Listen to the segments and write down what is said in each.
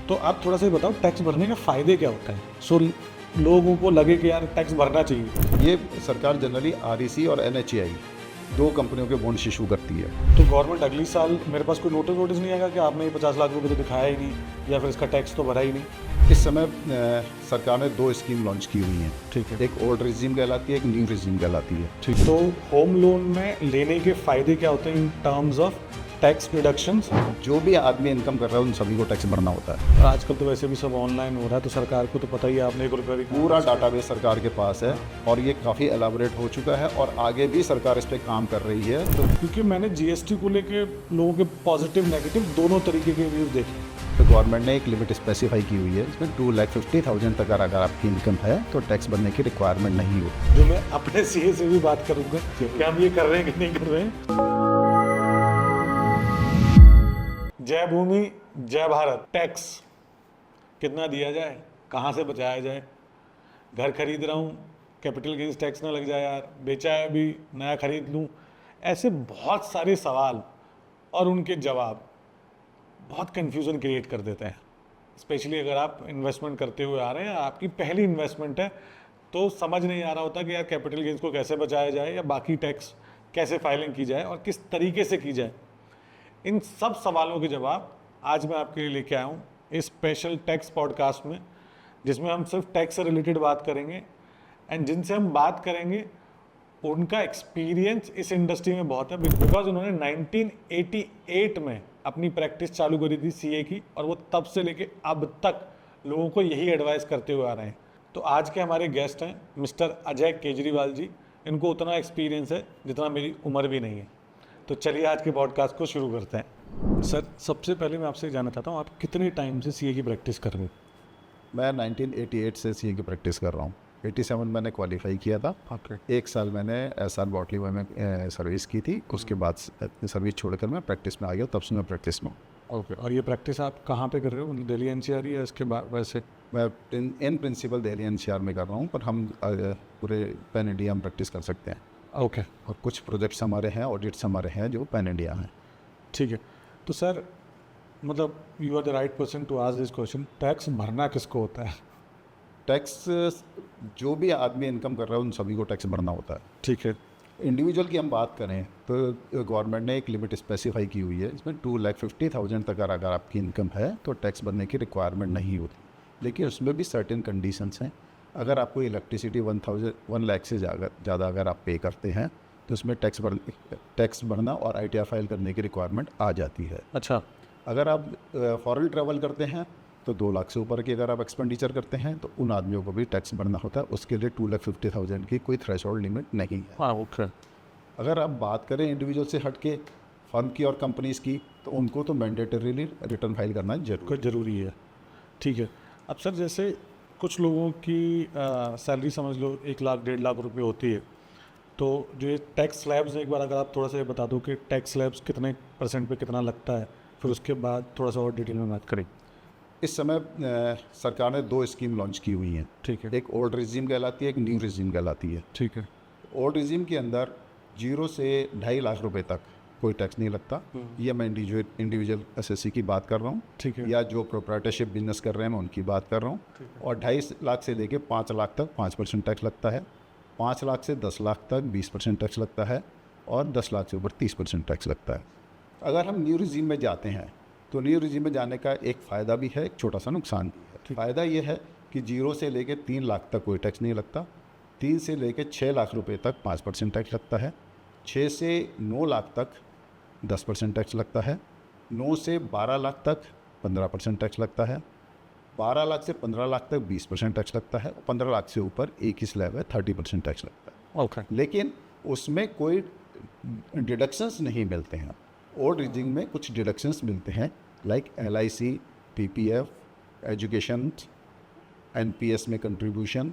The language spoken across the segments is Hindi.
तो आप थोड़ा सा ये बताओ टैक्स भरने का फ़ायदे क्या होता है, सो लोगों को लगे कि यार टैक्स भरना चाहिए। ये सरकार जनरली REC और NHAI दो कंपनियों के बॉन्ड्स इशू करती है। तो गवर्नमेंट अगली साल मेरे पास कोई नोटिस नहीं आएगा कि आपने ये 50 लाख रुपए तो दिखाया ही नहीं या फिर इसका टैक्स तो भरा ही नहीं। इस समय सरकार ने दो स्कीम लॉन्च की हुई हैं। ठीक है। एक ओल्ड रिजीम कहलाती है, एक न्यू रिजीम कहलाती है। ठीक। तो होम लोन में लेने के फ़ायदे क्या होते हैं in terms of tax deductions? जो भी आदमी इनकम कर रहा है उन सभी को टैक्स भरना होता है। और आजकल तो वैसे भी सब ऑनलाइन हो रहा है, तो सरकार को तो पता ही है, आपने 1 रुपये भी पूरा डाटाबेस सरकार के पास है और ये काफ़ी एलाबोरेट हो चुका है और आगे भी सरकार इस पर काम कर रही है। तो क्योंकि मैंने GST को लेके लोगों के पॉजिटिव नेगेटिव दोनों तरीके के व्यूज़ देखे। तो गवर्नमेंट ने एक लिमिट स्पेसिफाई की हुई है, इसमें 2,50,000 तक अगर आपकी इनकम है तो टैक्स भरने की रिक्वायरमेंट नहीं हो। जो मैं अपने CA से भी बात करूँगा कि हम ये कर रहे हैं कि नहीं कर रहे हैं। जय भूमि जय भारत। टैक्स कितना दिया जाए, कहाँ से बचाया जाए, घर खरीद रहा हूँ कैपिटल गेन्स टैक्स ना लग जाए यार, बेचा है अभी नया खरीद लूँ, ऐसे बहुत सारे सवाल और उनके जवाब बहुत कन्फ्यूज़न क्रिएट कर देते हैं। स्पेशली अगर आप इन्वेस्टमेंट करते हुए आ रहे हैं, आपकी पहली इन्वेस्टमेंट है, तो समझ नहीं आ रहा होता कि यार कैपिटल गेन्स को कैसे बचाया जाए या बाकी टैक्स कैसे फाइलिंग की जाए और किस तरीके से की जाए। इन सब सवालों के जवाब आज मैं आपके लिए लेके आया हूँ इस स्पेशल टैक्स पॉडकास्ट में, जिसमें हम सिर्फ टैक्स से रिलेटेड बात करेंगे एंड जिनसे हम बात करेंगे उनका एक्सपीरियंस इस इंडस्ट्री में बहुत है, बिकॉज उन्होंने 1988 में अपनी प्रैक्टिस चालू करी थी CA की और वो तब से लेके अब तक लोगों को यही एडवाइस करते हुए आ रहे हैं। तो आज के हमारे गेस्ट हैं मिस्टर अजय केजरीवाल जी। इनको उतना एक्सपीरियंस है जितना मेरी उम्र भी नहीं है। तो चलिए आज के पॉडकास्ट को शुरू करते हैं। सर, सबसे पहले मैं आपसे जानना चाहता हूँ, आप कितने टाइम से CA की प्रैक्टिस कर रहे हो? मैं 1988 से CA की प्रैक्टिस कर रहा हूँ। 87 मैंने क्वालिफाई किया था। एक साल मैंने SR बॉटली में सर्विस की थी, उसके बाद सर्विस छोड़कर मैं प्रैक्टिस में आ गया, तब से मैं प्रैक्टिस में हूँ। ओके। और ये प्रैक्टिस आप कहाँ पे कर रहे हो, दिल्ली NCR या इसके बाद? वैसे मैं इन प्रिंसिपल दिल्ली NCR में कर रहा हूँ, पर हम पूरे पैन इंडिया में प्रैक्टिस कर सकते हैं। ओके। और कुछ प्रोजेक्ट्स हमारे हैं, ऑडिट्स हमारे हैं जो पैन इंडिया हैं। ठीक है। तो सर, मतलब you are the right person to ask this question, tax भरना किसको होता है? टैक्स जो भी आदमी इनकम कर रहा है उन सभी को टैक्स भरना होता है। ठीक है। इंडिविजुअल की हम बात करें तो गवर्नमेंट ने एक लिमिट स्पेसिफाई की हुई है, इसमें 2,50,000 तक अगर आपकी इनकम है तो टैक्स भरने की रिक्वायरमेंट नहीं होती, लेकिन उसमें भी सर्टेन कंडीशंस हैं। अगर आपको इलेक्ट्रिसिटी 1 लाख से ज़्यादा अगर आप पे करते हैं तो उसमें टैक्स भरना और ITR फाइल करने की रिक्वायरमेंट आ जाती है। अच्छा। अगर आप फॉरेन ट्रैवल करते हैं तो 2 लाख से ऊपर की अगर आप एक्सपेंडिचर करते हैं तो उन आदमियों को भी टैक्स भरना होता है। उसके लिए 2,50,000 की कोई थ्रेशोल्ड लिमिट नहीं है। हाँ, ओके। अगर आप बात करें इंडिविजुअल से हट के फर्म की और कंपनीज़ की, तो उनको तो मैंडेटरीली रिटर्न फाइल करना ज़रूरी है। ठीक है। अब सर, जैसे कुछ लोगों की सैलरी समझ लो 1 लाख 1.5 लाख रुपए होती है, तो जो ये टैक्स स्लैब्स, एक बार अगर आप थोड़ा सा ये बता दो कि टैक्स स्लैब्स कितने % पे कितना लगता है, फिर उसके बाद थोड़ा सा और डिटेल में बात करें। इस समय सरकार ने 2 स्कीम लॉन्च की हुई हैं। ठीक है। एक ओल्ड रिजीम कहलाती है, एक न्यू रिजीम कहलाती है। ठीक है। ओल्ड रिजीम के अंदर 0 से 2.5 लाख रुपए तक कोई टैक्स नहीं लगता। ये मैं इंडिविजुअल SSC की बात कर रहा हूँ। ठीक है। या जो प्रोप्राइटरशिप बिजनेस कर रहे हैं मैं उनकी बात कर रहा हूँ। और 2.5 लाख से लेके 5 लाख तक 5% टैक्स लगता है। 5 लाख से 10 लाख तक 20% टैक्स लगता है और 10 लाख से ऊपर 30% टैक्स लगता है। अगर हम न्यू रिजीम में जाते हैं तो न्यू रिजीम में जाने का एक फ़ायदा भी है, एक छोटा सा नुकसान भी है। फ़ायदा ये है कि 0 से लेके 3 लाख तक कोई टैक्स नहीं लगता। 3 से लेके 6 लाख रुपए तक 5% टैक्स लगता है। 6 से 9 लाख तक 10% टैक्स लगता है। 9 से 12 लाख तक 15% टैक्स लगता है। 12 लाख से 15 लाख तक 20% टैक्स लगता है। 15 लाख से ऊपर एक ही स्लैब है, 30% टैक्स लगता है। ओके। लेकिन उसमें कोई डिडक्शंस नहीं मिलते हैं। ओल्ड रिजीम में कुछ डिडक्शंस मिलते हैं, like LIC, PPF, education, NPS में कंट्रीब्यूशन,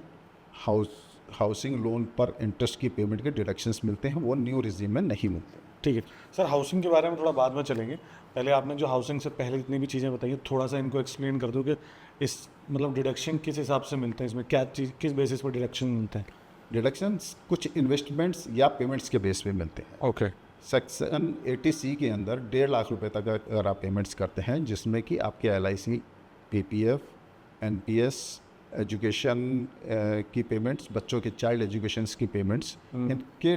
हाउसिंग लोन पर इंटरेस्ट की पेमेंट के डिडक्शंस मिलते हैं, वो न्यू रिजीम में नहीं मिलते। ठीक है। सर, हाउसिंग के बारे में थोड़ा बाद में चलेंगे। पहले आपने जो हाउसिंग से पहले जितनी भी चीज़ें बताई हैं, थोड़ा सा इनको एक्सप्लेन कर दो कि इस मतलब डिडक्शन किस हिसाब से मिलते हैं, इसमें क्या चीज़, किस बेसिस पर डिडक्शन मिलते हैं? डिडक्शंस कुछ इन्वेस्टमेंट्स या पेमेंट्स के बेस पे मिलते हैं। ओके। सेक्शन 80C के अंदर 1.5 लाख रुपए तक अगर आप पेमेंट्स करते हैं, जिसमें कि आपके LIC PPF, NPS, एजुकेशन की पेमेंट्स, बच्चों के चाइल्ड एजुकेशन की पेमेंट्स, इनके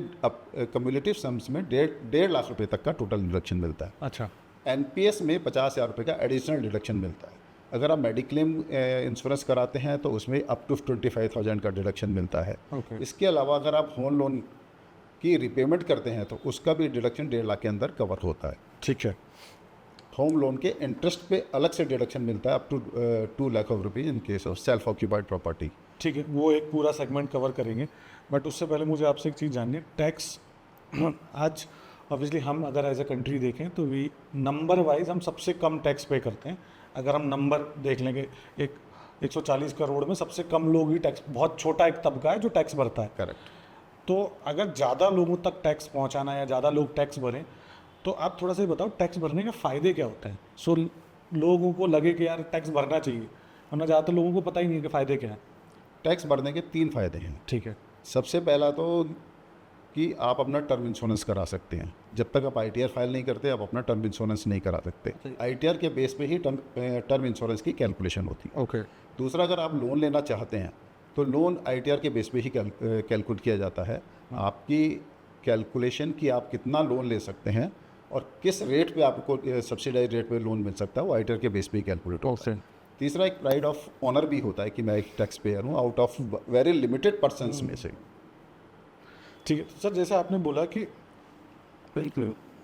कम्युलेटिव सम्स में 1.5 लाख रुपए तक का टोटल डिडक्शन मिलता है। अच्छा। NPS में 50,000 रुपये का एडिशनल डिडक्शन मिलता है। अगर आप मेडिक्लेम इंश्योरेंस कराते हैं तो उसमें अप टू 25,000 का डिडक्शन मिलता है। Okay. इसके अलावा अगर आप होम लोन की रिपेमेंट करते हैं तो उसका भी डिडक्शन 1.5 लाख के अंदर कवर होता है। ठीक है। होम लोन के इंटरेस्ट पे अलग से डिडक्शन मिलता है up to 2 lakh of rupees in case of self occupied property. ठीक है, वो एक पूरा सेगमेंट कवर करेंगे, बट उससे पहले मुझे आपसे एक चीज़ जाननी है। टैक्स आज ऑब्वियसली हम अगर एज ए कंट्री देखें तो वी नंबर वाइज हम सबसे कम टैक्स पे करते हैं। अगर हम नंबर देख लेंगे, एक 140 करोड़ में सबसे कम लोग ही टैक्स, बहुत छोटा एक तबका है जो टैक्स भरता है। करेक्ट। तो अगर ज़्यादा लोगों तक टैक्स पहुंचाना या ज़्यादा लोग टैक्स भरें, तो आप थोड़ा सा ये बताओ टैक्स भरने के फ़ायदे क्या होते हैं। सो लोगों को लगे कि यार टैक्स भरना चाहिए, वरना ज़्यादातर लोगों को पता ही नहीं है कि फ़ायदे क्या हैं। टैक्स भरने के 3 फ़ायदे हैं। ठीक है। सबसे पहला तो कि आप अपना टर्म इंश्योरेंस करा सकते हैं। जब तक आप ITR फाइल नहीं करते आप अपना टर्म इंश्योरेंस नहीं करा सकते। ITR के बेस पे ही टर्म इंश्योरेंस की कैलकुलेशन होती है। ओके। दूसरा, अगर आप लोन लेना चाहते हैं तो लोन ITR के बेस पे ही कैलकुलेट किया जाता है। आपकी कैलकुलेशन कि आप कितना लोन ले सकते हैं और किस रेट पे आपको सब्सिडाइज रेट पे लोन मिल सकता है वो ITR के बेस पे ही कैलकुलेट होता है। तीसरा, एक प्राइड ऑफ ऑनर भी होता है कि मैं एक टैक्स पेयर हूँ out of very limited persons में से। ठीक है। तो सर जैसे आपने बोला कि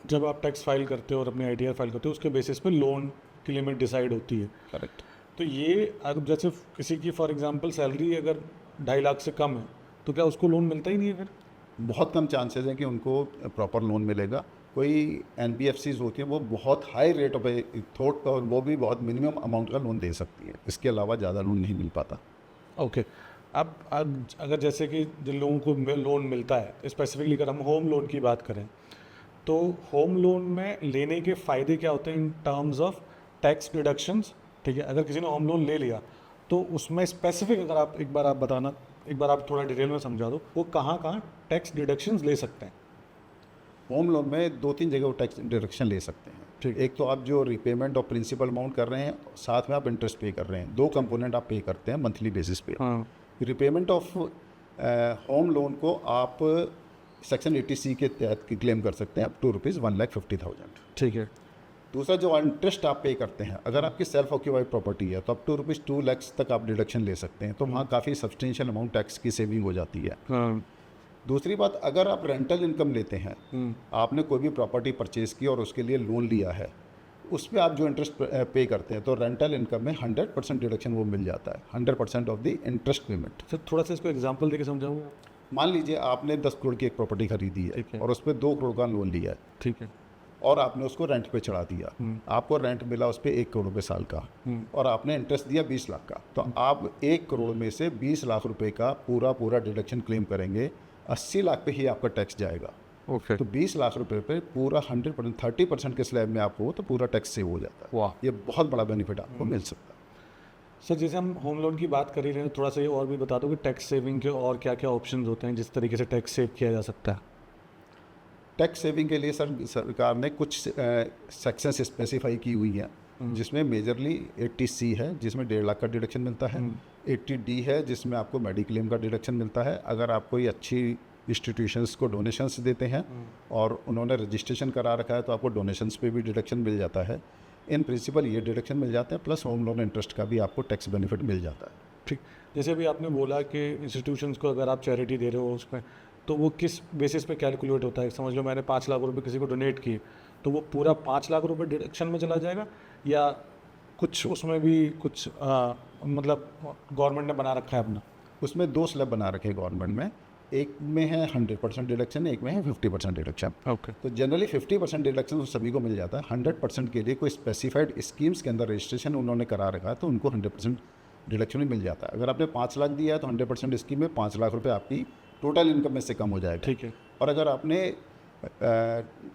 जब आप टैक्स फाइल करते हो और अपनी ITR फाइल करते हो उसके बेसिस पे लोन की लिमिट डिसाइड होती है। करेक्ट। तो ये अब जैसे किसी की फॉर एग्जांपल सैलरी अगर 2.5 लाख से कम है तो क्या उसको लोन मिलता ही नहीं है फिर? बहुत कम चांसेस हैं कि उनको प्रॉपर लोन मिलेगा। कोई NBFCs होती हैं वो बहुत हाई रेट पे थोट और वो भी बहुत मिनिमम अमाउंट का लोन दे सकती है। इसके अलावा ज़्यादा लोन नहीं मिल पाता। ओके। अब अगर जैसे कि जिन लोगों को लोन मिलता है, स्पेसिफिकली अगर हम होम लोन की बात करें तो होम लोन में लेने के फ़ायदे क्या होते हैं in terms of tax deductions. ठीक है, अगर किसी ने होम लोन ले लिया तो उसमें स्पेसिफिक अगर आप एक बार आप थोड़ा डिटेल में समझा दो, वो कहाँ कहाँ टैक्स डिडक्शंस ले सकते हैं। होम लोन में 2-3 जगह वो टैक्स डिडक्शन ले सकते हैं। ठीक। एक तो आप जो रिपेमेंट और प्रिंसिपल अमाउंट कर रहे हैं, साथ में आप इंटरेस्ट पे कर रहे हैं। 2 कंपोनेंट आप पे करते हैं मंथली बेसिस पे। हाँ। रिपेमेंट ऑफ होम लोन को आप सेक्शन 80C के तहत क्लेम कर सकते हैं अप टू ₹1,50,000। ठीक है। दूसरा, जो इंटरेस्ट आप पे करते हैं, अगर आपकी सेल्फ ऑक्यूपाइड प्रॉपर्टी है तो अप टू ₹2 लाख तक आप डिडक्शन ले सकते हैं। तो वहाँ काफ़ी सब्सटेंशियल अमाउंट टैक्स की सेविंग हो जाती है। हाँ। दूसरी बात, अगर आप रेंटल इनकम लेते हैं, आपने कोई भी प्रॉपर्टी परचेज की और उसके लिए लोन लिया है, उस पर आप जो इंटरेस्ट पे करते हैं तो रेंटल इनकम में 100% डिडक्शन वो मिल जाता है, 100% of the interest payment. Sir थोड़ा सा इसको एग्जांपल देके समझाऊँ। मान लीजिए आपने 10 करोड़ की एक प्रॉपर्टी खरीदी है और उस पर 2 करोड़ का लोन लिया है। ठीक है। और आपने उसको रेंट पे चढ़ा दिया। आपको रेंट मिला उस पर 1 करोड़ रुपये साल का और आपने इंटरेस्ट दिया 20 लाख का। तो आप 1 करोड़ में से 20 लाख रुपए का पूरा डिडक्शन क्लेम करेंगे। 80 लाख पे ही आपका टैक्स जाएगा। ओके। तो 20 लाख रुपए पे पूरा 100% 30% के स्लैब में आपको तो पूरा टैक्स सेव हो जाता है। वाह, ये बहुत बड़ा बेनिफिट आपको मिल सकता है। सर जैसे हम होम लोन की बात कर ही रहे हैं, थोड़ा सा ये और भी बता दो कि टैक्स सेविंग के और क्या क्या ऑप्शन होते हैं जिस तरीके से टैक्स सेव किया जा सकता है। टैक्स सेविंग के लिए सरकार ने कुछ सेक्शंस स्पेसिफाई की हुई हैं, जिसमें मेजरली 80C है जिसमें 1.5 लाख का डिडक्शन मिलता है। 80D है जिसमें आपको मेडिक्लेम का डिडक्शन मिलता है। अगर आप कोई अच्छी इंस्टीट्यूशंस को डोनेशंस देते हैं और उन्होंने रजिस्ट्रेशन करा रखा है तो आपको डोनेशंस पे भी डिडक्शन मिल जाता है। इन प्रिंसिपल ये डिडक्शन मिल जाते हैं, प्लस होम लोन इंटरेस्ट का भी आपको टैक्स बेनिफिट मिल जाता है। ठीक। जैसे अभी आपने बोला कि इंस्टीट्यूशंस को अगर आप चैरिटी दे रहे हो उसमें, तो वो किस बेसिस पे कैलकुलेट होता है? समझ लो मैंने 5 लाख रुपए किसी को डोनेट किए तो वो पूरा 5 लाख रुपए डिडक्शन में चला जाएगा या कुछ उसमें भी कुछ मतलब गवर्नमेंट ने बना रखा है अपना? उसमें 2 स्लैब बना रखे हैं गवर्नमेंट में। एक में है 100% डिडक्शन, एक में है 50% डिडक्शन। ओके। तो जनरली 50% डिडक्शन तो सभी को मिल जाता है। 100% के लिए कोई स्पेसिफाइड स्कीम्स के अंदर रजिस्ट्रेशन उन्होंने करा रखा है तो उनको 100% डिडक्शन भी मिल जाता है। अगर आपने 5 लाख दिया है तो 100% स्कीम में 5 लाख रुपये आपकी टोटल इनकम में से कम हो जाएगा। ठीक है। और अगर आपने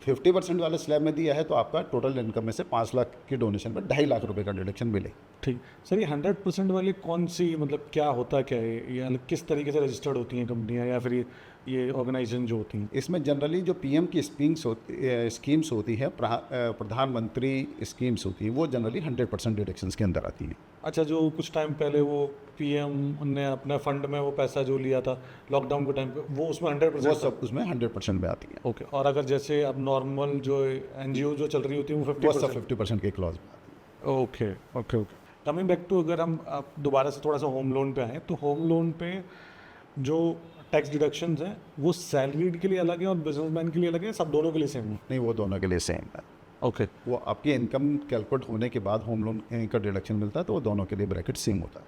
50% वाले स्लैब में दिया है तो आपका टोटल इनकम में से 5 लाख की डोनेशन पर 2.5 लाख रुपए का डिडक्शन मिले। ठीक। सर ये 100% वाली कौन सी, मतलब क्या होता क्या है, या किस तरीके से रजिस्टर्ड होती हैं कंपनियां, या फिर ये ये ऑर्गेनाइजेशन जो होती हैं? इसमें जनरली जो पीएम की स्कीम्स होती है, प्रधानमंत्री स्कीम्स होती है, वो जनरली 100% डिडक्शंस के अंदर आती हैं। अच्छा, जो कुछ टाइम पहले वो पीएम ने अपने फंड में वो पैसा जो लिया था लॉकडाउन के टाइम पे, वो उसमें वो 100%? सब उसमें 100% में आती हैं। ओके, और अगर जैसे अब नॉर्मल जो एनजीओ जो चल रही होती है वो वो सब 50%? 50% के क्लॉज में। Okay okay okay. Coming back to, अगर हम आप दोबारा से थोड़ा सा होम लोन पे आए, तो होम लोन पे जो टैक्स डिडक्शंस हैं वो सैलरीड के लिए अलग है और बिजनेसमैन के लिए अलग है, सब दोनों के लिए सेम है? नहीं, वो दोनों के लिए सेम है। ओके। वो आपकी इनकम कैलकुलेट होने के बाद होम लोन का डिडक्शन मिलता है, तो वो दोनों के लिए ब्रैकेट सेम होता है।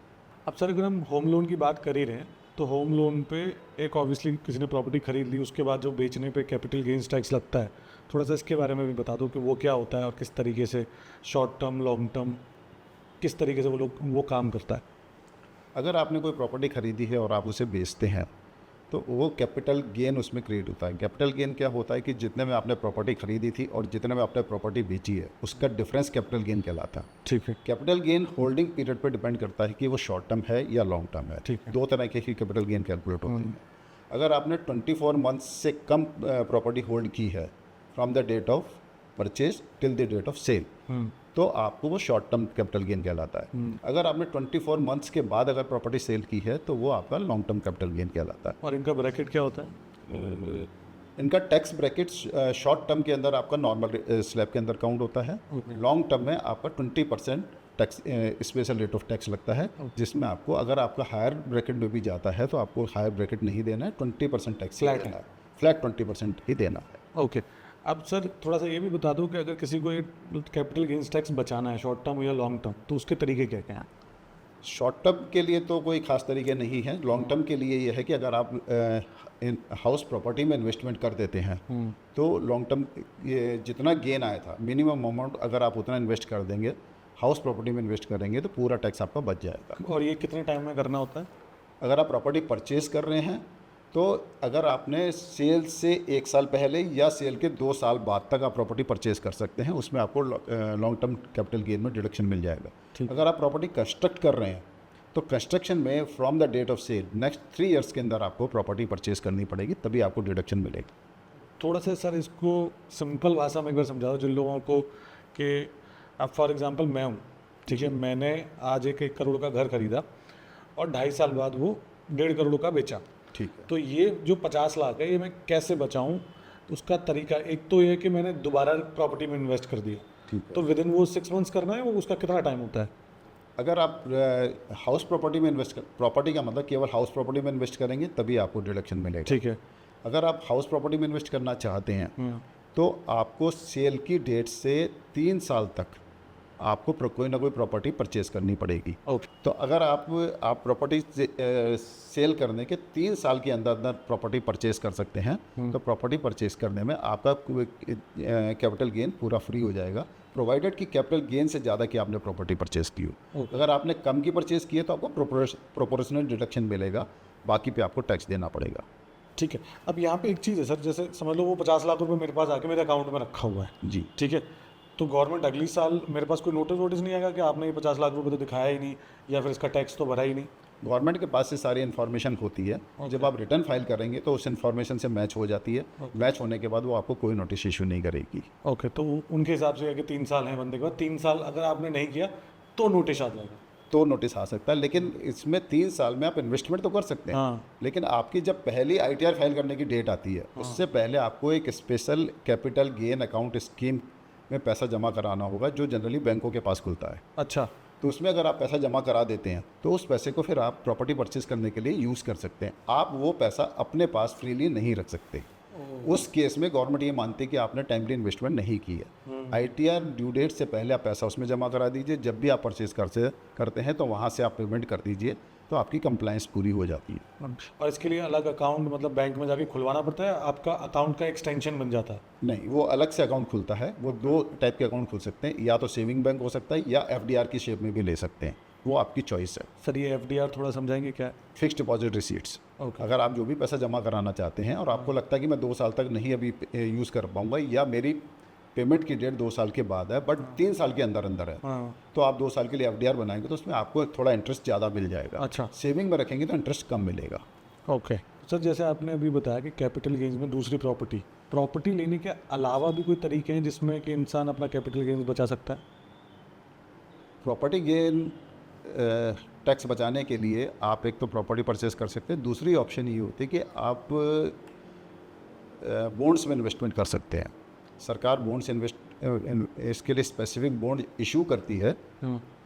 अब सर, अगर हम होम लोन की बात कर ही रहे हैं, तो होम लोन पे एक ऑब्वियसली किसी ने प्रॉपर्टी खरीद ली, उसके बाद जो बेचने पे कैपिटल गेन्स टैक्स लगता है, थोड़ा सा इसके बारे में भी बता दो कि वो क्या होता है और किस तरीके से शॉर्ट टर्म लॉन्ग टर्म किस तरीके से वो काम करता है? अगर आपने कोई प्रॉपर्टी खरीदी है और आप उसे बेचते हैं, तो वो कैपिटल गेन उसमें क्रिएट होता है। कैपिटल गेन क्या होता है कि जितने में आपने प्रॉपर्टी खरीदी थी और जितने में आपने प्रॉपर्टी बेची है, उसका डिफरेंस कैपिटल गेन कहलाता है। ठीक है। कैपिटल गेन होल्डिंग पीरियड पर डिपेंड करता है कि वो शॉर्ट टर्म है या लॉन्ग टर्म है। ठीक है। दो तरह के ही कैपिटल गेन कैलकुलेट होते हैं। अगर आपने 24 मंथ्स से कम प्रॉपर्टी होल्ड की है from the date of purchase till the date of sale, तो आपको वो शॉर्ट टर्म कैपिटल गेन कहलाता है। अगर आपने 24 मंथ्स के बाद अगर प्रॉपर्टी सेल की है, तो वो आपका लॉन्ग टर्म कैपिटल गेन कहलाता है। और इनका ब्रैकेट क्या होता है? इनका टैक्स ब्रैकेट शॉर्ट टर्म के अंदर आपका नॉर्मल स्लैब के अंदर काउंट होता है। लॉन्ग टर्म में आपका 20% tax special rate of tax लगता है, जिसमें आपको अगर आपका हायर ब्रैकेट में भी जाता है तो आपको हायर ब्रैकेट नहीं देना है, 20% टैक्स Flat देना है, फ्लैट 20% ही देना है। ओके। अब सर, थोड़ा सा ये भी बता दो कि अगर किसी को ये कैपिटल गेन्स टैक्स बचाना है शॉर्ट टर्म या लॉन्ग टर्म, तो उसके तरीके क्या क्या हैं? शॉर्ट टर्म के लिए तो कोई खास तरीके नहीं है। लॉन्ग टर्म के लिए ये है कि अगर आप हाउस प्रॉपर्टी में इन्वेस्टमेंट कर देते हैं, तो लॉन्ग टर्म ये जितना गेन आया था, मिनिमम अमाउंट अगर आप उतना इन्वेस्ट कर देंगे, हाउस प्रॉपर्टी में इन्वेस्ट करेंगे, तो पूरा टैक्स आपका बच जाएगा। और ये कितने टाइम में करना होता है? अगर आप प्रॉपर्टी परचेज कर रहे हैं, तो अगर आपने सेल से 1 साल पहले या सेल के 2 साल बाद तक आप प्रॉपर्टी परचेज कर सकते हैं, उसमें आपको लॉन्ग टर्म कैपिटल गेन में डिडक्शन मिल जाएगा। अगर आप प्रॉपर्टी कंस्ट्रक्ट कर रहे हैं, तो कंस्ट्रक्शन में from the date of sale next 3 years के अंदर आपको प्रॉपर्टी परचेज करनी पड़ेगी, तभी आपको डिडक्शन मिलेगा। थोड़ा सा सर इसको सिंपल भाषा में एक बार समझा दो जिन लोगों को कि अब फॉर एग्जांपल मैं हूँ, ठीक है, मैंने आज 1 करोड़ का घर खरीदा और 2.5 साल बाद वो 1.5 करोड़ का बेचा, ठीक है। तो ये जो 50 लाख है ये मैं कैसे बचाऊं? उसका तरीका एक तो ये है कि मैंने दोबारा प्रॉपर्टी में इन्वेस्ट कर दिया, ठीक है। तो विद इन वो 6 मंथ्स करना है, वो उसका कितना टाइम होता है? अगर आप हाउस प्रॉपर्टी में इन्वेस्ट प्रॉपर्टी का मतलब केवल हाउस प्रॉपर्टी में इन्वेस्ट करेंगे तभी आपको डिडक्शन मिलेगा। ठीक है। अगर आप हाउस प्रॉपर्टी में इन्वेस्ट करना चाहते हैं, तो आपको सेल की डेट से 3 साल तक आपको कोई ना कोई प्रॉपर्टी परचेज करनी पड़ेगी। ओके। तो अगर आप प्रॉपर्टी सेल करने के 3 साल के अंदर अंदर प्रॉपर्टी परचेज कर सकते हैं, तो प्रॉपर्टी परचेज करने में आपका कैपिटल गेन पूरा फ्री हो जाएगा, प्रोवाइडेड कि कैपिटल गेन से ज़्यादा कि आपने प्रॉपर्टी परचेज की हो। अगर आपने कम की परचेज की है, तो आपको प्रोपोर्शनल डिडक्शन मिलेगा, बाकी पे आपको टैक्स देना पड़ेगा। ठीक है। अब यहाँ पे एक चीज़ है सर, जैसे समझ लो वो 50 लाख रुपए मेरे पास आके मेरे अकाउंट में रखा हुआ है, जी, ठीक है, तो गवर्नमेंट अगली साल मेरे पास कोई नोटिस नहीं आएगा कि आपने ये 50 लाख रुपए तो दिखाया ही नहीं या फिर इसका टैक्स तो भरा ही नहीं? गवर्नमेंट के पास से सारी इन्फॉर्मेशन होती है। जब आप रिटर्न फाइल करेंगे तो उस इन्फॉर्मेशन से मैच हो जाती है। मैच होने के बाद वो आपको कोई नोटिस इशू नहीं करेगी। ओके, तो उनके हिसाब से कि 3 साल हैं बंदे के बाद, 3 साल अगर आपने नहीं किया तो नोटिस आ जाएगा? तो नोटिस आ सकता है, लेकिन इसमें 3 साल में आप इन्वेस्टमेंट तो कर सकते हैं। हाँ। लेकिन आपकी जब पहली ITR फाइल करने की डेट आती है, उससे पहले आपको एक special capital gain account scheme में पैसा जमा कराना होगा, जो जनरली बैंकों के पास खुलता है। अच्छा। तो उसमें अगर आप पैसा जमा करा देते हैं, तो उस पैसे को फिर आप प्रॉपर्टी परचेज करने के लिए यूज़ कर सकते हैं। आप वो पैसा अपने पास फ्रीली नहीं रख सकते। उस केस में गवर्नमेंट ये मानती है कि आपने टाइमली इन्वेस्टमेंट नहीं की है। ITR ड्यू डेट से पहले आप पैसा उसमें जमा करा दीजिए। जब भी आप परचेज करते हैं, तो वहाँ से आप पेमेंट कर दीजिए, तो आपकी कंप्लायंस पूरी हो जाती है। और इसके लिए अलग अकाउंट मतलब बैंक में जाके खुलवाना पड़ता है, आपका अकाउंट का एक्सटेंशन बन जाता है? नहीं, वो अलग से अकाउंट खुलता है। वो 2 टाइप के अकाउंट खुल सकते हैं, या तो सेविंग बैंक हो सकता है या FDR की शेप में भी ले सकते हैं, वो आपकी चॉइस है। सर ये FDR थोड़ा समझाएंगे क्या है? Fixed deposit receipts. ओके। अगर आप जो भी पैसा जमा कराना चाहते हैं और आपको लगता है कि मैं 2 साल तक नहीं अभी यूज़ कर पाऊंगा, या मेरी पेमेंट की डेट 2 साल के बाद है बट 3 साल के अंदर अंदर है, हाँ। तो आप 2 साल के लिए FDR बनाएंगे, तो उसमें आपको थोड़ा इंटरेस्ट ज़्यादा मिल जाएगा। अच्छा। सेविंग में रखेंगे तो इंटरेस्ट कम मिलेगा। ओके। सर जैसे आपने अभी बताया कि कैपिटल गेन्स में दूसरी प्रॉपर्टी लेने के अलावा भी कोई तरीके हैं जिसमें कि इंसान अपना कैपिटल गेन्स बचा सकता है? प्रॉपर्टी गेन टैक्स बचाने के लिए आप एक तो प्रॉपर्टी परचेज कर सकते हैं, दूसरी ऑप्शन ये होती है कि आप बॉन्ड्स में इन्वेस्टमेंट कर सकते हैं। सरकार बॉन्ड्स इसके लिए स्पेसिफिक बॉन्ड इशू करती है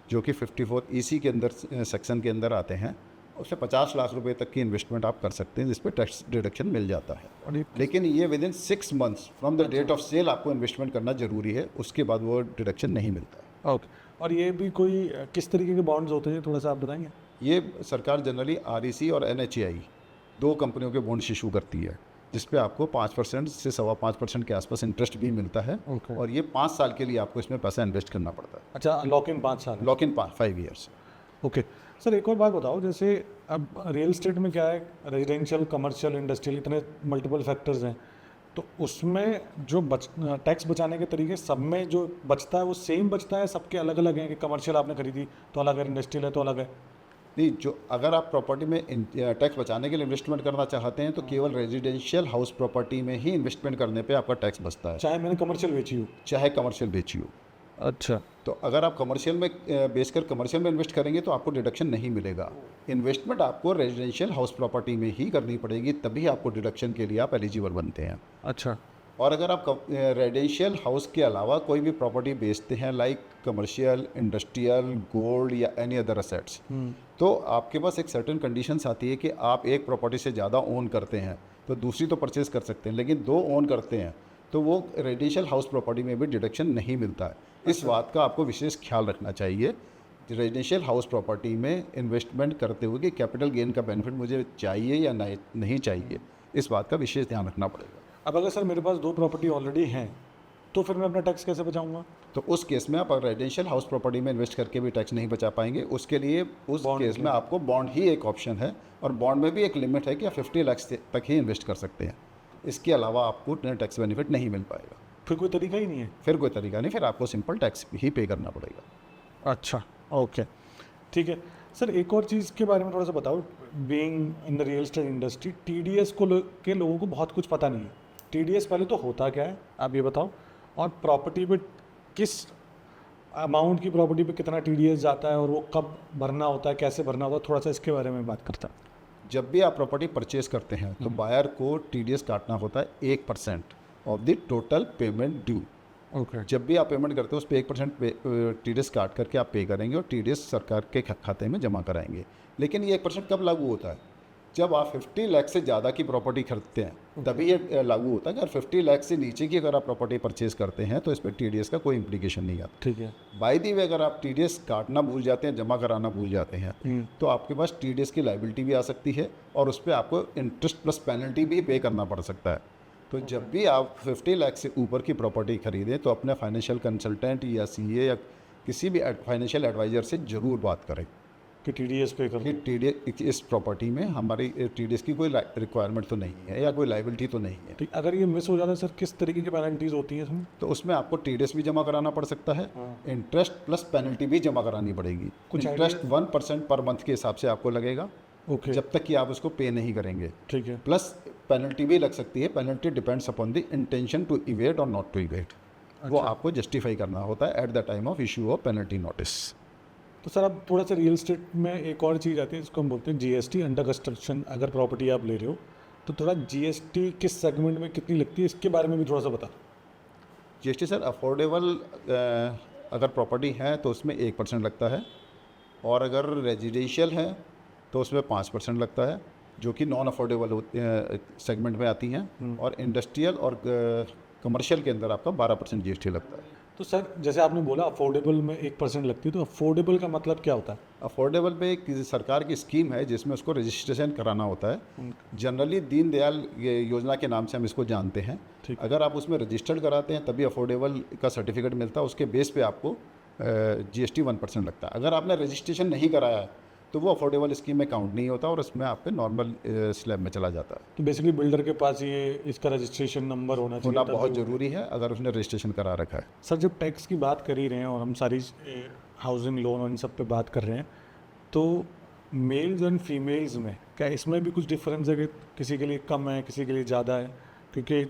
जो कि 54 EC के अंदर सेक्शन के अंदर आते हैं। उसमें 50 लाख रुपए तक की इन्वेस्टमेंट आप कर सकते हैं जिस पे टैक्स डिडक्शन मिल जाता है। लेकिन ये within 6 months from the date of sale आपको इन्वेस्टमेंट करना जरूरी है, उसके बाद वो डिडक्शन नहीं मिलता है। ओके, और ये भी कोई किस तरीके के बॉन्ड्स होते हैं थोड़ा सा आप बताएंगे? ये सरकार जनरली REC और NHAI 2 कंपनियों के बॉन्ड्स इशू करती है जिस पे आपको 5% से 5.25% के आसपास इंटरेस्ट भी मिलता है। और ये 5 साल के लिए आपको इसमें पैसा इन्वेस्ट करना पड़ता है। अच्छा, लॉक इन 5 साल? Lock in 5 years. Okay sir, एक और बात बताओ, जैसे अब रियल एस्टेट में क्या है, रेजिडेंशियल, कमर्शियल, इंडस्ट्रियल, इतने मल्टीपल फैक्टर्स हैं, तो उसमें जो टैक्स बचाने के तरीके सब में जो बचता है वो सेम बचता है, सबके अलग अलग हैं कि कमर्शियल आपने खरीदी तो अलग है, इंडस्ट्रियल है तो अलग है? नहीं, जो अगर आप प्रॉपर्टी में टैक्स बचाने के लिए इन्वेस्टमेंट करना चाहते हैं तो केवल रेजिडेंशियल हाउस प्रॉपर्टी में ही इन्वेस्टमेंट करने पे आपका टैक्स बचता है, चाहे मैंने कमर्शियल बेची हो। चाहे कमर्शियल बेची हो। अच्छा, तो अगर आप कमर्शियल में बेचकर कमर्शियल में इन्वेस्ट करेंगे तो आपको डिडक्शन नहीं मिलेगा। इन्वेस्टमेंट आपको रेजिडेंशियल हाउस प्रॉपर्टी में ही करनी पड़ेगी, तभी आपको डिडक्शन के लिए आप एलिजिबल बनते हैं। अच्छा, और अगर आप रेजिडेंशियल हाउस के अलावा कोई भी प्रॉपर्टी बेचते हैं लाइक कमर्शियल, इंडस्ट्रियल, गोल्ड या एनी अदर असेट्स, तो आपके पास एक सर्टेन कंडीशंस आती है कि आप एक प्रॉपर्टी से ज़्यादा ओन करते हैं तो दूसरी तो परचेज कर सकते हैं, लेकिन 2 ओन करते हैं तो वो रेजिडेंशियल हाउस प्रॉपर्टी में भी डिडक्शन नहीं मिलता है। इस बात का आपको विशेष ख्याल रखना चाहिए रेजिडेंशियल हाउस प्रॉपर्टी में इन्वेस्टमेंट करते हुए कि कैपिटल गेन का बेनिफिट मुझे चाहिए या नहीं चाहिए, इस बात का विशेष ध्यान रखना पड़ेगा। अब अगर सर मेरे पास 2 प्रॉपर्टी ऑलरेडी हैं तो फिर मैं अपना टैक्स कैसे बचाऊंगा? तो उस केस में आप रेजिडेंशियल हाउस प्रॉपर्टी में इन्वेस्ट करके भी टैक्स नहीं बचा पाएंगे। उसके लिए उस केस में आपको बॉन्ड ही एक ऑप्शन है, और बॉन्ड में भी एक लिमिट है कि आप 50 लाख तक ही इन्वेस्ट कर सकते हैं। इसके अलावा आपको टैक्स बेनिफिट नहीं मिल पाएगा। फिर कोई तरीका ही नहीं है? फिर कोई तरीका नहीं, फिर आपको सिंपल टैक्स ही पे करना पड़ेगा। अच्छा, ओके, ठीक है। सर एक और चीज़ के बारे में थोड़ा सा बताओ, being in the real estate industry, TDS के लोगों को बहुत कुछ पता नहीं है। TDS पहले तो होता क्या है आप ये बताओ, और प्रॉपर्टी पे किस अमाउंट की प्रॉपर्टी पे कितना TDS जाता है और वो कब भरना होता है, कैसे भरना होता है, थोड़ा सा इसके बारे में बात करता है। जब भी आप प्रॉपर्टी परचेज करते हैं तो बायर को TDS काटना होता है 1% of the total payment due. Okay, जब भी आप पेमेंट करते हो उस पर 1% TDS काट करके आप पे करेंगे और TDS सरकार के खाते में जमा कराएंगे। लेकिन ये 1% कब लागू होता है? जब आप 50 लाख से ज़्यादा की प्रॉपर्टी खरीदते हैं तभी ये लागू होता है। अगर 50 लाख से नीचे की अगर आप प्रॉपर्टी परचेज करते हैं तो इस पर TDS का कोई इम्प्लीकेशन नहीं आता। ठीक है। बाय दी वे अगर आप TDS काटना भूल जाते हैं, जमा कराना भूल जाते हैं, तो आपके पास TDS की लाइबिलिटी भी आ सकती है और उस पर आपको इंटरेस्ट प्लस पेनल्टी भी पे करना पड़ सकता है। तो जब भी आप 50 लाख से ऊपर की प्रॉपर्टी खरीदें तो अपने फाइनेंशियल कंसल्टेंट या CA या किसी भी फाइनेंशियल एडवाइज़र से ज़रूर बात करें कि TDS पे कर, कि TDS इस प्रॉपर्टी में हमारी TDS की कोई रिक्वायरमेंट तो नहीं है या कोई लाइबिलिटी तो नहीं है। ठीक। अगर ये मिस हो जाता है सर, किस तरीके की पेनल्टीज होती हैं इसमें? तो उसमें आपको TDS भी जमा कराना पड़ सकता है, इंटरेस्ट प्लस पेनल्टी भी जमा करानी पड़ेगी। कुछ इंटरेस्ट 1% पर मंथ के हिसाब से आपको लगेगा, ओके, जब तक कि आप उसको पे नहीं करेंगे। ठीक है। प्लस पेनल्टी भी लग सकती है। Penalty depends upon the intention to evade और नॉट टू इवेट। वो आपको जस्टिफाई करना होता है at the time of issue of penalty notice. तो सर अब थोड़ा सा रियल एस्टेट में एक और चीज़ आती है जिसको हम बोलते हैं GST अंडर कंस्ट्रक्शन। अगर प्रॉपर्टी आप ले रहे हो तो थोड़ा GST किस सेगमेंट में कितनी लगती है, इसके बारे में भी थोड़ा सा बता। GST सर अफोर्डेबल अगर प्रॉपर्टी है तो उसमें 1% लगता है, और अगर रेजिडेंशियल है तो उसमें 5% लगता है, जो कि नॉन अफोर्डेबल सेगमेंट में आती हैं, और इंडस्ट्रियल और कमर्शियल के अंदर आपका 12% GST लगता है। तो सर जैसे आपने बोला अफोर्डेबल में 1% लगती है, तो अफोर्डेबल का मतलब क्या होता है? अफोर्डेबल पे एक सरकार की स्कीम है जिसमें उसको रजिस्ट्रेशन कराना होता है। जनरली दीनदयाल योजना के नाम से हम इसको जानते हैं। अगर आप उसमें रजिस्टर्ड कराते हैं तभी अफोर्डेबल का सर्टिफिकेट मिलता है, उसके बेस पे आपको GST 1% लगता है। अगर आपने रजिस्ट्रेशन नहीं कराया है तो वो अफोर्डेबल स्कीम में काउंट नहीं होता और उसमें आपके नॉर्मल स्लैब में चला जाता है। तो बेसिकली बिल्डर के पास ये इसका रजिस्ट्रेशन नंबर होना चाहिए, बहुत ज़रूरी है अगर उसने रजिस्ट्रेशन करा रखा है। सर जब टैक्स की बात कर ही रहे हैं और हम सारी हाउसिंग लोन और इन सब पे बात कर रहे हैं, तो मेल्स एंड फीमेल्स में क्या इसमें भी कुछ डिफरेंस है कि किसी के लिए कम है, किसी के लिए ज़्यादा है? क्योंकि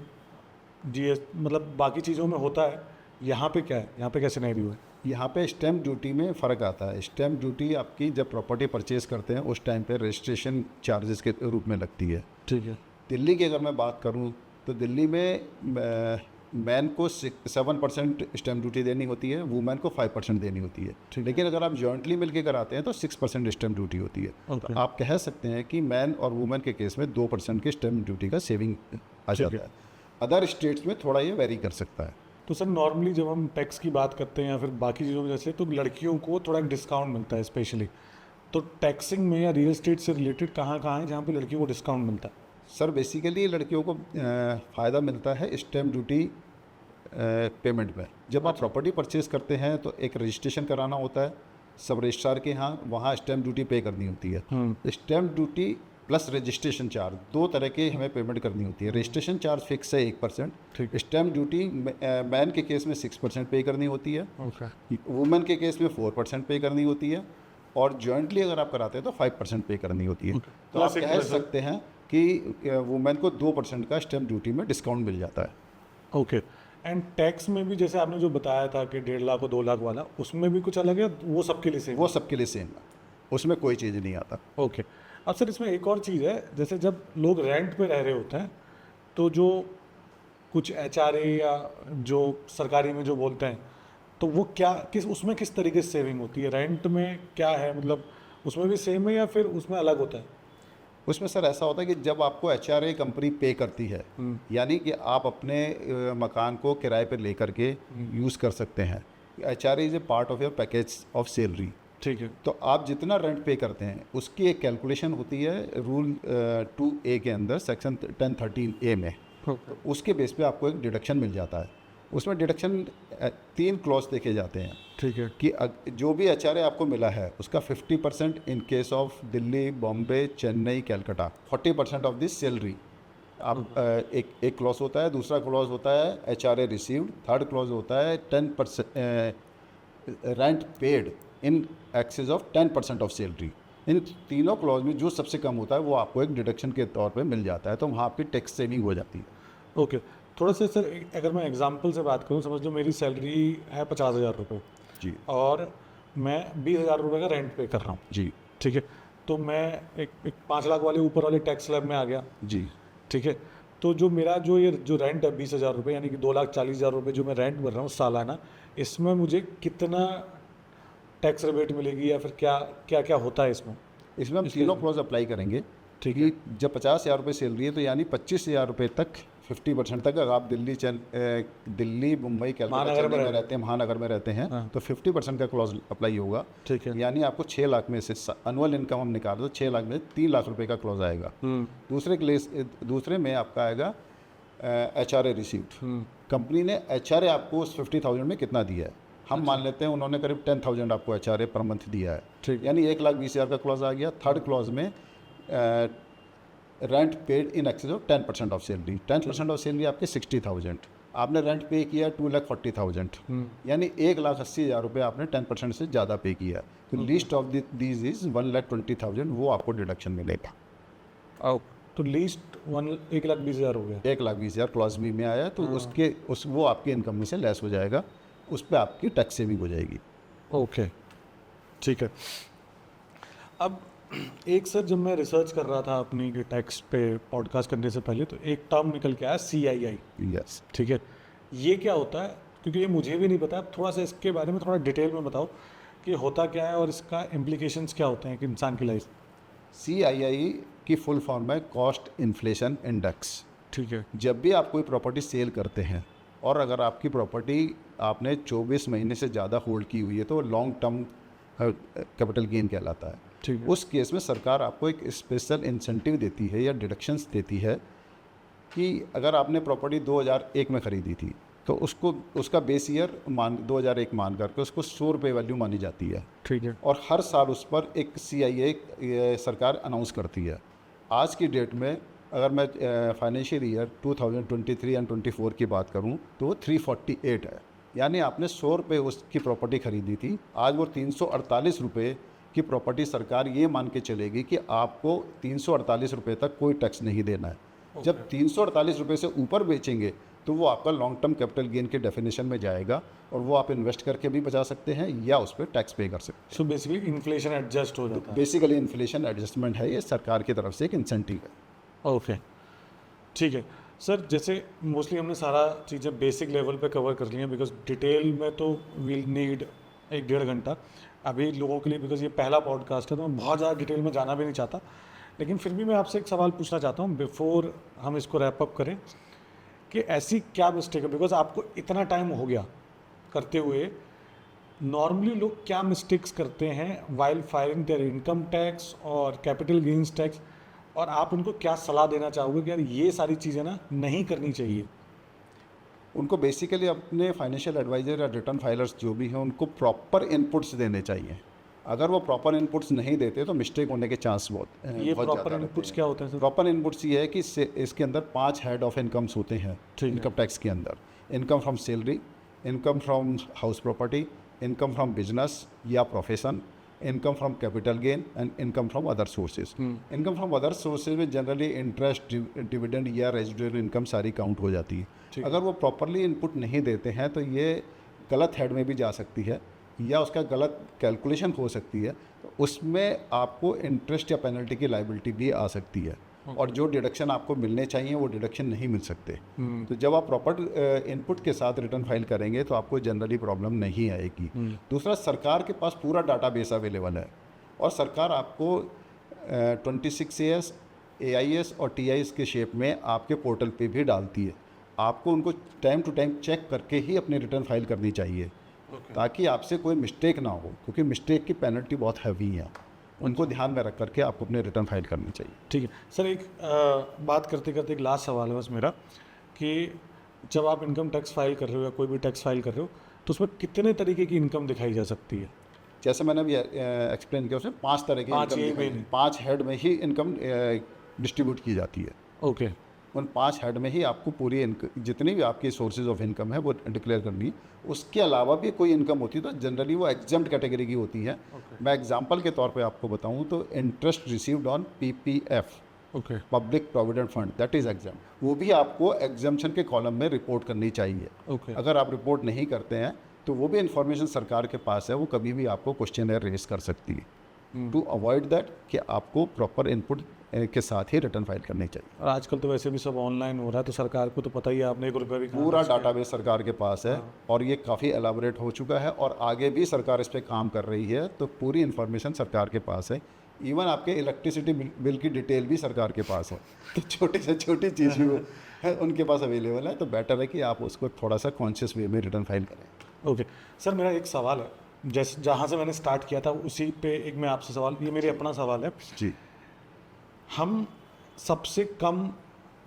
जीएस मतलब बाकी चीज़ों में होता है, यहाँ पे क्या है, यहाँ पे क्या सिनेरियो है? यहाँ पे स्टैम्प ड्यूटी में फ़र्क आता है। स्टैम्प ड्यूटी आपकी जब प्रॉपर्टी परचेज करते हैं उस टाइम पे रजिस्ट्रेशन चार्जेस के रूप में लगती है। ठीक है। दिल्ली की अगर मैं बात करूँ तो दिल्ली में मैन को 7% स्टैम्प ड्यूटी देनी होती है, वुमेन को 5% देनी होती है। लेकिन अगर आप जॉइंटली मिलकर कराते हैं तो 6% स्टैम्प ड्यूटी होती है। Okay. तो आप कह सकते हैं कि मैन और वुमेन के केस में 2% की स्टैम्प ड्यूटी का सेविंग आ जाता है। अदर स्टेट्स में थोड़ा ये वेरी कर सकता है। तो सर नॉर्मली जब हम टैक्स की बात करते हैं या फिर बाकी चीज़ों में जैसे, तो लड़कियों को थोड़ा एक डिस्काउंट मिलता है स्पेशली। तो टैक्सिंग में या रियल एस्टेट से रिलेटेड कहाँ कहाँ है जहाँ पे लड़कियों को डिस्काउंट मिलता है? सर बेसिकली लड़कियों को फ़ायदा मिलता है स्टैम्प ड्यूटी पेमेंट में। जब आप प्रॉपर्टी परचेज करते हैं तो एक रजिस्ट्रेशन कराना होता है सब रजिस्ट्रार के यहाँ, वहाँ स्टैम्प ड्यूटी पे करनी होती है। Stamp duty plus registration charge, दो तरह के हमें पेमेंट करनी होती है। रजिस्ट्रेशन चार्ज फिक्स है 1%। स्टैम्प ड्यूटी मैन के केस में 6% पे करनी होती है, वुमेन के केस में 4% पे करनी होती है, और जॉइंटली अगर आप कराते हैं तो 5% पे करनी होती है। तो आप कह सकते हैं कि वुमेन को 2% का स्टैम्प ड्यूटी में डिस्काउंट मिल जाता है। ओके। एंड टैक्स में भी जैसे आपने जो बताया था कि 1.5 लाख और 2 लाख वाला, उसमें भी कुछ अलग है? वो सबके लिए सेम? वो सबके लिए सेम है, उसमें कोई चीज़ नहीं आता। ओके। अब सर इसमें एक और चीज़ है, जैसे जब लोग रेंट पे रह रहे होते हैं तो जो कुछ HRA या जो सरकारी में जो बोलते हैं, तो वो क्या उसमें किस तरीके से सेविंग होती है? रेंट में क्या है, मतलब उसमें भी सेम है या फिर उसमें अलग होता है? उसमें सर ऐसा होता है कि जब आपको HRA कंपनी पे करती है, यानी कि आप अपने मकान को किराए पर लेकर के यूज़ कर सकते हैं। HRA is a part of your package of salary. ठीक है। तो आप जितना रेंट पे करते हैं उसकी एक कैलकुलेशन होती है रूल 2A के अंदर सेक्शन 1013A में। उसके बेस पे आपको एक डिडक्शन मिल जाता है। उसमें डिडक्शन 3 क्लॉज देखे जाते हैं। ठीक है। कि जो भी HRA आपको मिला है उसका 50% इन case of Delhi, Bombay, Chennai, Calcutta, 40% of this salary. आप एक क्लॉज होता है, दूसरा क्लॉज होता है HRA रिसीव्ड, थर्ड क्लॉज होता है 10% rent paid in excess of 10% of salary. इन तीनों क्लॉज में जो सबसे कम होता है वो आपको एक डिडक्शन के तौर पे मिल जाता है, तो वहाँ आपकी टैक्स सेविंग हो जाती है। ओके। थोड़ा सा सर अगर मैं एग्जांपल से बात करूँ, समझ लो मेरी सैलरी है 50,000 रुपये जी और मैं 20,000 रुपये का रेंट पे कर रहा हूँ। जी ठीक है। तो मैं एक 5 लाख वाले ऊपर वाले टैक्स स्लैब में आ गया। जी ठीक है। तो जो मेरा जो रेंट है 20,000 रुपये, यानी कि 2,40,000 रुपये जो मैं रेंट भर रहा हूँ सालाना, इसमें मुझे कितना टैक्स रिबेट मिलेगी या फिर क्या क्या क्या होता है इसमें? इसमें हम तीनों क्लॉज अप्लाई करेंगे। ठीक है। जब 50,000 रुपये सैलरी है तो यानी 25,000 रुपये तक 50% तक, अगर आप दिल्ली, मुंबई, कलकत्ता में रहते हैं, महानगर में रहते हैं, तो 50% का क्लॉज अप्लाई होगा। ठीक है। यानी आपको 6 लाख में से एनुअल इनकम हम निकाल दो, 6 लाख में 3 लाख रुपए का क्लॉज आएगा। दूसरे में आपका आएगा HRA रिसीव्ड। कंपनी ने HRA आपको उस 50,000 में कितना दिया है, हम मान लेते हैं उन्होंने करीब 10,000 आपको HRA पर मंथ दिया है। ठीक। यानी 1,20,000 का क्लॉज आ गया। थर्ड क्लॉज में rent paid in excess of 10% of salary. 10% of salary आपके 60,000, आपने रेंट पे किया 2,40,000, यानी 1,80,000 रुपये आपने 10% से ज़्यादा पे किया। तो लीस्ट ऑफ दीज इज 1,20,000, वो आपको डिडक्शन मिलेगा। तो लीस्ट 1,20,000 हो गया। 1,20,000 क्लॉज बी में आया तो वो आपके इनकम में से लेस हो जाएगा, उस पर आपकी टैक्स सेविंग हो जाएगी। ओके। ठीक है। अब एक सर जब मैं रिसर्च कर रहा था अपनी के टैक्स पे पॉडकास्ट करने से पहले, तो एक टर्म निकल के आया CII। यस। ठीक है। ये क्या होता है, क्योंकि ये मुझे भी नहीं पता, थोड़ा सा इसके बारे में थोड़ा डिटेल में बताओ कि होता क्या है और इसका इम्प्लीकेशंस क्या होते हैं कि इंसान की लाइफ। CII की फुल फॉर्म है कॉस्ट इन्फ्लेशन इंडेक्स। ठीक है। जब भी आप कोई प्रॉपर्टी सेल करते हैं और अगर आपकी प्रॉपर्टी आपने 24 महीने से ज़्यादा होल्ड की हुई है तो लॉन्ग टर्म कैपिटल गेन कहलाता है। ठीक है। उस केस में सरकार आपको एक स्पेशल इंसेंटिव देती है या डिडक्शंस देती है कि अगर आपने प्रॉपर्टी 2001 में ख़रीदी थी तो उसका बेस ईयर 2001 मान करके उसको 100 रुपये वैल्यू मानी जाती है। ठीक है। और हर साल उस पर एक CII सरकार अनाउंस करती है। आज की डेट में अगर मैं फाइनेंशियल ईयर 2023 एंड 24 की बात करूं तो वो 348 है, यानी आपने 100 रुपये उसकी प्रॉपर्टी खरीदी थी, आज वो 348 रुपये कि प्रॉपर्टी सरकार ये मान के चलेगी कि आपको 348 रुपये तक कोई टैक्स नहीं देना है। जब 348 रुपये से ऊपर बेचेंगे तो वो आपका लॉन्ग टर्म कैपिटल गेन के डेफिनेशन में जाएगा और वो आप इन्वेस्ट करके भी बचा सकते हैं या उस पर टैक्स पे कर सकते हैं। सो बेसिकली इन्फ्लेशन एडजस्ट हो जाता है। बेसिकली इन्फ्लेशन एडजस्टमेंट है, ये सरकार की तरफ से एक इंसेंटिव है। ओके, ठीक है सर। जैसे मोस्टली हमने सारा चीज़ें बेसिक लेवल पे कवर कर ली हैं, बिकॉज डिटेल में तो वील नीड 1-1.5 घंटा अभी लोगों के लिए, बिकॉज ये पहला पॉडकास्ट है तो मैं बहुत ज़्यादा डिटेल में जाना भी नहीं चाहता। लेकिन फिर भी मैं आपसे एक सवाल पूछना चाहता हूँ बिफोर हम इसको रैप अप करें, कि ऐसी क्या मिस्टेक है, बिकॉज आपको इतना टाइम हो गया करते हुए, नॉर्मली लोग क्या मिस्टेक्स करते हैं while filing there income tax और कैपिटल गेन्स टैक्स, और आप उनको क्या सलाह देना चाहोगे कि यार ये सारी चीज़ें ना नहीं करनी चाहिए? उनको बेसिकली अपने फाइनेंशियल एडवाइजर या रिटर्न फाइलर्स जो भी हैं उनको प्रॉपर इनपुट्स देने चाहिए। अगर वो प्रॉपर इनपुट्स नहीं देते तो मिस्टेक होने के चांस ये बहुत प्रॉपर ज़्यादा इनपुट्स रहते क्या होते हैं सर? हैं। प्रॉपर इनपुट्स ये है कि इसके अंदर 5 हेड ऑफ इनकम्स होते हैं ठीक है। इनकम टैक्स के अंदर। Income from salary, income from house property, income from business या profession, income from capital gain and income from other sources. Income from other sources में जनरली इंटरेस्ट, डिविडेंड या रेजिडुअल इनकम सारी काउंट हो जाती है। अगर वो प्रॉपरली इनपुट नहीं देते हैं तो ये गलत हेड में भी जा सकती है या उसका गलत कैलकुलेशन हो सकती है, तो उसमें आपको इंटरेस्ट या पेनल्टी की लाइबिलिटी भी आ सकती है। और जो डिडक्शन आपको मिलने चाहिए वो डिडक्शन नहीं मिल सकते। तो जब आप प्रॉपर इनपुट के साथ रिटर्न फाइल करेंगे तो आपको जनरली प्रॉब्लम नहीं आएगी। दूसरा, सरकार के पास पूरा डाटाबेस अवेलेबल है और सरकार आपको 26AS, AIS और TIS के शेप में आपके पोर्टल पे भी डालती है। आपको उनको टाइम टू टाइम चेक करके ही अपनी रिटर्न फाइल करनी चाहिए ताकि आपसे कोई मिस्टेक ना हो, क्योंकि मिस्टेक की पेनल्टी बहुत हैवी है। उनको ध्यान में रख करके आपको अपने रिटर्न फाइल करनी चाहिए। ठीक है सर, एक बात करते करते एक लास्ट सवाल है बस मेरा, कि जब आप इनकम टैक्स फाइल कर रहे हो या कोई भी टैक्स फाइल कर रहे हो तो उसमें कितने तरीके की इनकम दिखाई जा सकती है? जैसे मैंने अभी एक्सप्लेन किया, उसमें 5 तरह की 5 हेड में ही इनकम डिस्ट्रीब्यूट की जाती है। ओके, उन 5 हेड में ही आपको पूरी जितनी भी आपकी सोर्सेज ऑफ इनकम है वो डिक्लेयर करनी है। उसके अलावा भी कोई इनकम होती है तो जनरली वो एग्जाम्प्ट कैटेगरी की होती है। मैं एग्जांपल के तौर पे आपको बताऊं तो interest received on PPF, okay, public provident fund, that is exam, वो भी आपको एग्जाम्पशन के कॉलम में रिपोर्ट करनी चाहिए। ओके, अगर आप रिपोर्ट नहीं करते हैं तो वो भी इंफॉर्मेशन सरकार के पास है, वो कभी भी आपको क्वेश्चन रेज कर सकती है। टू अवॉइड दैट कि आपको प्रॉपर इनपुट के साथ ही रिटर्न फाइल करनी चाहिए। और आजकल तो वैसे भी सब ऑनलाइन हो रहा है तो सरकार को तो पता ही है, आपने 1 रुपया भी पूरा डाटाबेस सरकार के पास है और ये काफ़ी एलाबोरेट हो चुका है और आगे भी सरकार इस पे काम कर रही है। तो पूरी इन्फॉर्मेशन सरकार के पास है। इवन आपके इलेक्ट्रिसिटी बिल की डिटेल भी सरकार के पास है। तो छोटी से छोटी चीज़ भी है उनके पास अवेलेबल है, तो बेटर है कि आप उसको थोड़ा सा कॉन्शियस वे में रिटर्न फाइल करें। ओके सर, मेरा एक सवाल है, जैसे जहाँ से मैंने स्टार्ट किया था उसी पे एक मैं आपसे सवाल, ये मेरे अपना सवाल है। जी, हम सबसे कम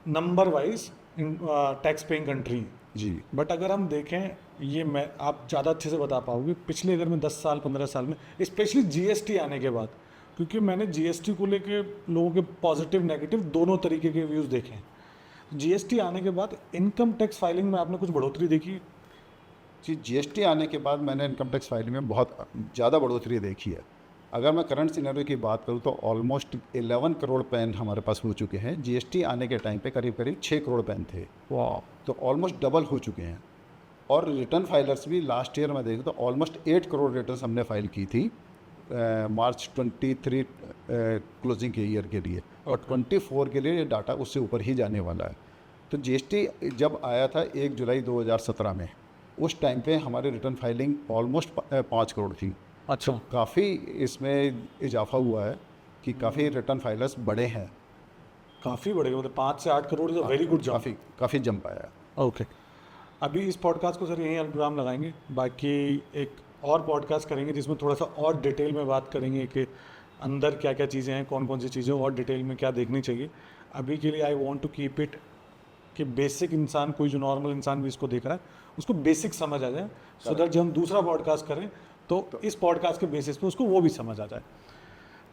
number wise tax paying country, जी, बट अगर हम देखें, ये मैं आप ज़्यादा अच्छे से बता पाओगे, पिछले अगर मैं 10 साल 15 साल में, स्पेशली GST आने के बाद, क्योंकि मैंने GST को लेके लोगों के पॉजिटिव नेगेटिव दोनों तरीके के व्यूज़ देखे हैं। GST आने के बाद इनकम टैक्स फाइलिंग में आपने कुछ बढ़ोतरी देखी? जी, GST आने के बाद मैंने इनकम टैक्स फाइलिंग में बहुत ज़्यादा बढ़ोतरी देखी है। अगर मैं करंट सिनेरियो की बात करूं तो ऑलमोस्ट 11 करोड़ पैन हमारे पास हो चुके हैं। GST आने के टाइम पे करीब करीब 6 करोड़ पैन थे। वाह, तो ऑलमोस्ट डबल हो चुके हैं। और रिटर्न फाइलर्स भी लास्ट ईयर में देखो तो ऑलमोस्ट 8 करोड़ रिटर्न्स हमने फाइल की थी मार्च 23 क्लोजिंग के ईयर के लिए, और 24 के लिए ये डाटा उससे ऊपर ही जाने वाला है। तो GST जब आया था 1 जुलाई 2017 में, उस टाइम पे हमारी रिटर्न फाइलिंग ऑलमोस्ट 5 करोड़ थी। अच्छा, काफ़ी इसमें इजाफा हुआ है कि काफ़ी रिटर्न फाइलर्स बड़े हैं, काफ़ी बढ़ेगा, मतलब 5 से 8 crore is a very good job. काफ़ी जंप आया है। ओके, अभी इस पॉडकास्ट को सर यहीं अल्पविराम लगाएंगे, बाकी एक और पॉडकास्ट करेंगे जिसमें थोड़ा सा और डिटेल में बात करेंगे कि अंदर क्या क्या चीज़ें हैं, कौन कौन सी चीज़ें और डिटेल में क्या देखनी चाहिए। अभी के लिए I want to keep it कि बेसिक इंसान, कोई जो नॉर्मल इंसान भी इसको देख रहा है उसको बेसिक समझ आ जाए, सो दैट जब हम दूसरा पॉडकास्ट करें तो इस पॉडकास्ट के बेसिस पे उसको वो भी समझ आ जाए।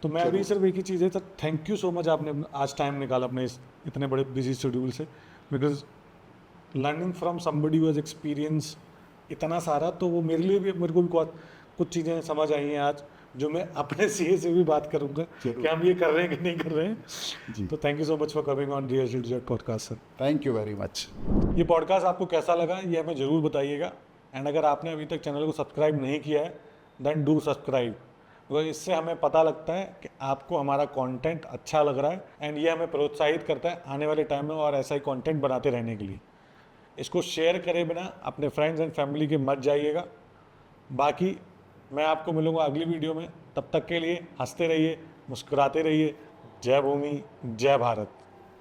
तो मैं अभी सिर्फ एक ही चीज़ है sir, thank you so much, आपने आज टाइम निकाला अपने इस इतने बड़े बिजी शेड्यूल से, because learning from somebody who has experience इतना सारा, तो वो मेरे लिए भी, मेरे को भी कुछ चीज़ें समझ आई हैं आज जो मैं अपने सीए से भी बात करूंगा कि हम ये कर रहे हैं कि नहीं कर रहे हैं। जी। तो thank you so much for coming on real estate jet podcast sir. Thank you very much. ये पॉडकास्ट आपको कैसा लगा ये हमें ज़रूर बताइएगा। एंड अगर आपने अभी तक चैनल को सब्सक्राइब नहीं किया है देन डू सब्सक्राइब, बिकॉज इससे हमें पता लगता है कि आपको हमारा कंटेंट अच्छा लग रहा है एंड ये हमें प्रोत्साहित करता है आने वाले टाइम में और ऐसा ही कंटेंट बनाते रहने के लिए। इसको शेयर करे बिना अपने फ्रेंड्स एंड फैमिली के मत जाइएगा। बाकी मैं आपको मिलूंगा अगली वीडियो में, तब तक के लिए हंसते रहिए, मुस्कुराते रहिए। जय भूमि, जय भारत।